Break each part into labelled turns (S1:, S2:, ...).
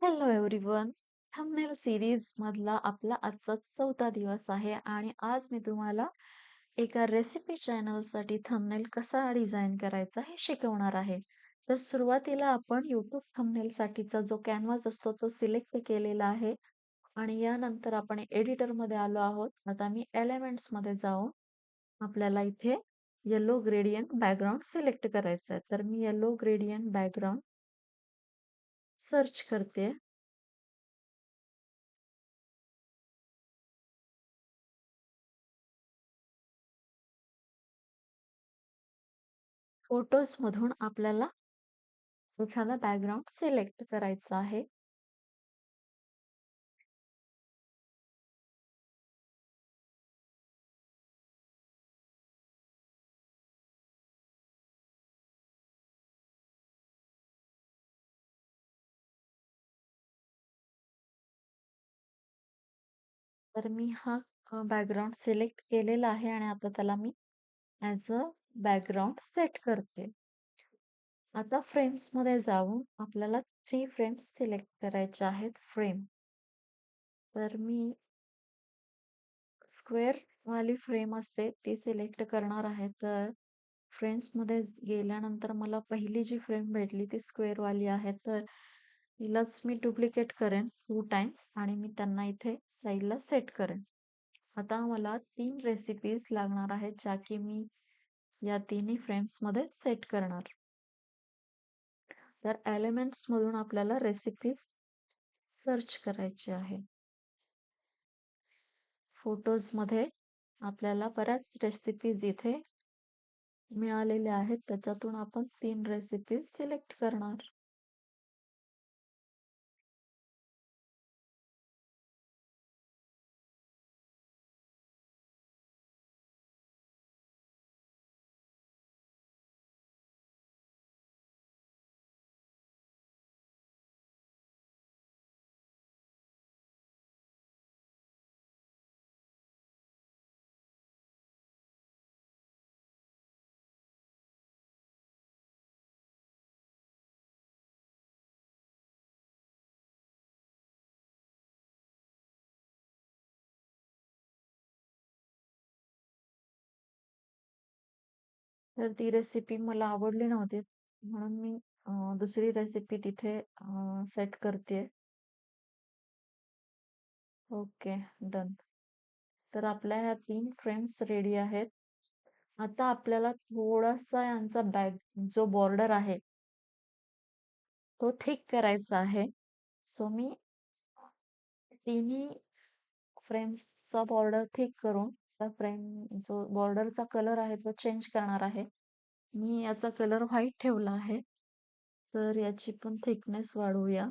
S1: Hello everyone. Thumbnail series मधला आपला आजचा 4था दिवस आहे आणि आज मी तुम्हाला एका रेसिपी चॅनलसाठी थंबनेल कसा डिझाइन करायचा हे शिकवणार आहे. तर सुरुवातीला आपण YouTube थंबनेल साठीचा जो कॅनव्हास असतो तो सिलेक्ट केलेला आहे आणि यानंतर आपण एडिटरमध्ये आलो आहोत. आता मी एलिमेंट्स मध्ये जाऊन आपल्याला इथे येलो ग्रेडियंट बॅकग्राऊंड सिलेक्ट करायचं आहे. तर मी येलो ग्रेडियंट बॅकग्राऊंड सर्च करते. फोटोज मधून आपल्याला एखादा बॅकग्राऊंड सिलेक्ट करायचा आहे. तर मी हा बॅकग्राऊंड सिलेक्ट केलेला आहे आणि आता त्याला मी ॲज अ बॅकग्राऊंड सेट करते. आता फ्रेम्स मध्ये जाऊन आपल्याला 3 फ्रेम्स सिलेक्ट करायचे आहेत. फ्रेम तर मी स्क्वेअर वाली फ्रेम असते ती सिलेक्ट करणार आहे. तर फ्रेम्स मध्ये गेल्यानंतर मला पहिली जी फ्रेम भेटली ती स्क्वेअर वाली आहे. तर तिलाच मी डुप्लिकेट करेन 2 टाइम्स आणि मी त्यांना इथे साईडला सेट करेन. आता मला 3 रेसिपीज लागणार आहेत ज्या की मी या तिन्ही फ्रेम्स मध्ये सेट करणार. तर एलिमेंट्स मधून आपल्याला रेसिपीज सर्च करायची आहे. फोटोज मध्ये आपल्याला बऱ्याच रेसिपीज इथे मिळालेल्या आहेत. त्याच्यातून आपण 3 रेसिपीज सिलेक्ट करणार. तर ती रेसिपी मला आवडली नव्हती म्हणून मी दुसरी रेसिपी तिथे सेट करते. Okay, done. तर आपल्या ह्या 3 फ्रेम्स रेडी आहेत. आता आपल्याला थोडासा यांचा जो बॉर्डर आहे तो थिक करायचा आहे. सो मी तिन्ही फ्रेम्सचा बॉर्डर थिक करून त्या फ्रेम जो बॉर्डरचा कलर आहे तो चेंज करणार आहे. मी याचा कलर व्हाईट ठेवला आहे. तर याची पण थिकनेस वाढवूया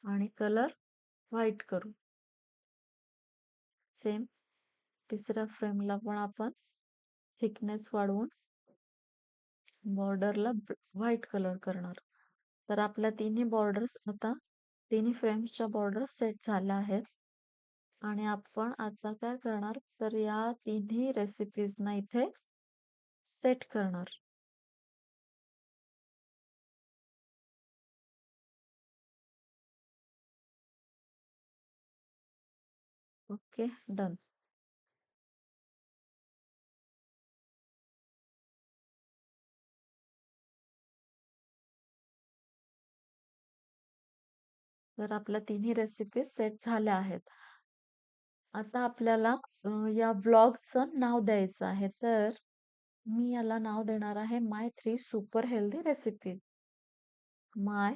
S1: आणि कलर व्हाईट करू. सेम तिसऱ्या फ्रेमला पण आपण थिकनेस वाढवून बॉर्डरला व्हाईट कलर करणार. तर आपल्या तिन्ही बॉर्डर्स आता तिन्ही फ्रेम्सच्या बॉर्डर्स सेट झाल्या आहेत. आणि आपण आता काय करणार तर या तिन्ही रेसिपीजना इथे सेट करणार. Okay, done. तर आपल्या तिन्ही रेसिपी सेट झाल्या आहेत. आता आपल्याला या ब्लॉगचं नाव द्यायचं आहे. तर मी याला नाव देणार आहे माय 3 सुपर हेल्दी रेसिपी. माय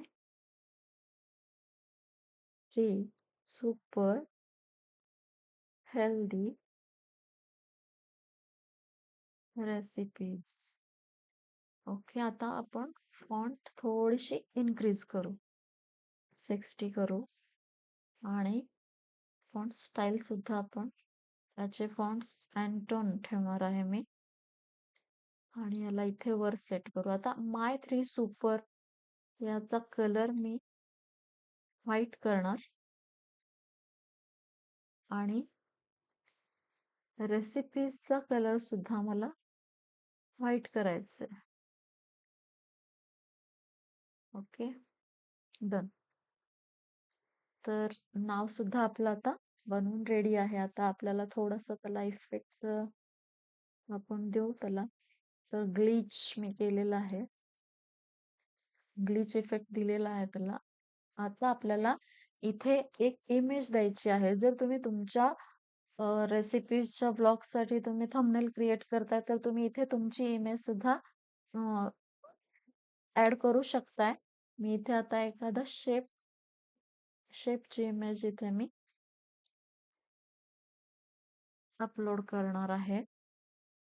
S1: 3 सुपर हेल्दी रेसिपीज. ओके, आता आपण फॉन्ट थोडीशी इन्क्रीज करू. 60 करू आणि फॉन्ट स्टाईल सुद्धा आपण त्याचे फॉन्ट्स अँटोन ठेवणार आहे मी आणि याला इथे वर सेट करू. आता माय 3 सुपर याचा कलर मी व्हाईट करणार आणि रेसिपीजचा कलर सुद्धा मला व्हाईट करायचा आहे. Okay, done. तर नाव सुद्धा आपलं आता बनवून रेडी आहे. आता आपल्याला थोडंसं त्याला इफेक्ट आपण देऊ त्याला. तर ग्लिच मी केलेलं आहे. ग्लिच इफेक्ट दिलेला आहे त्याला. आता आपल्याला इथे एक इमेज द्यायची आहे. जर तुम्ही तुमच्या रेसिपीजच्या ब्लॉगसाठी तुम्ही थंबनेल क्रिएट करताय, तर तुम्ही इथे तुमची इमेज सुद्धा ऍड करू शकताय. मी इथे आता एखादा शेपची इमेज इथे मी अपलोड करणार आहे.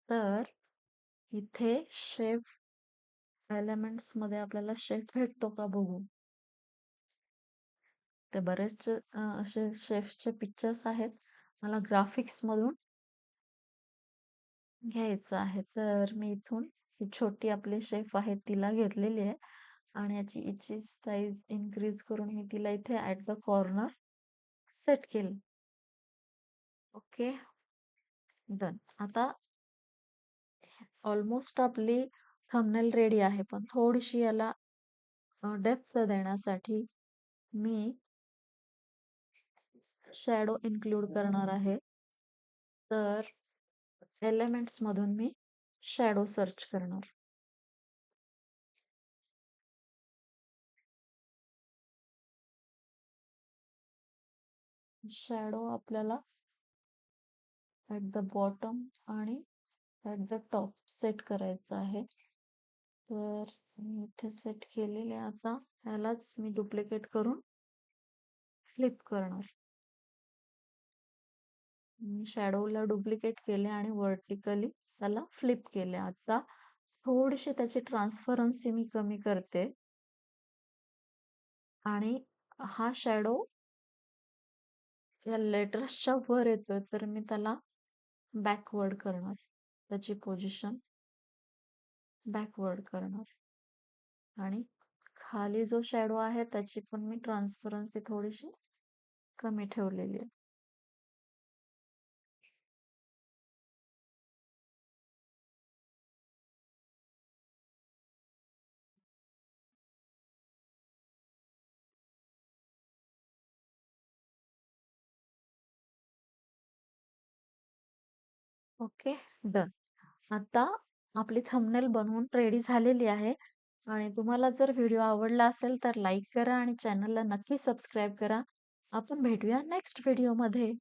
S1: तर इथे शेप एलिमेंट्स मध्ये आपल्याला शेप भेटतो का बघू. ते बरेच असे शेफ्सचे पिक्चर्स आहेत. मला ग्राफिक्स मधून घ्यायचं आहे. तर मी इथून ही छोटी आपली शेफ आहे तिला घेतलेली आहे आणि याची साईज इन्क्रीज करून मी तिला इथे ऍट द कॉर्नर सेट केली. Okay, done. आता ऑलमोस्ट आपली थंबनेल रेडी आहे, पण थोडीशी याला डेप्थ देण्यासाठी मी शॅडो इन्क्लूड करणार आहे. तर एलिमेंट्स मधून मी शॅडो सर्च करणार. शॅडो आपल्याला ॲट द बॉटम आणि ॲट द टॉप सेट करायचं आहे. तर मी इथे सेट केलेले. आता ह्यालाच मी डुप्लिकेट करून फ्लिप करणार. मी शॅडोला डुप्लिकेट केले आणि वर्टिकली त्याला फ्लिप केले. आता थोडीशी त्याची ट्रान्सफरन्सी मी कमी करते आणि हा शॅडो या लेटर्सच्या वर येतोय, तर मी त्याला बॅकवर्ड करणार. त्याची पोझिशन बॅकवर्ड करणार आणि खाली जो शॅडो आहे त्याची पण मी ट्रान्सपरन्सी थोडीशी कमी ठेवलेली आहे. Okay, done. आता आपली थंबनेल बनवून रेडी झालेली आहे आणि तुम्हाला जर व्हिडिओ आवडला असेल तर लाईक करा आणि चॅनलला नक्की सबस्क्राईब करा. आपण भेटूया नेक्स्ट व्हिडिओमध्ये.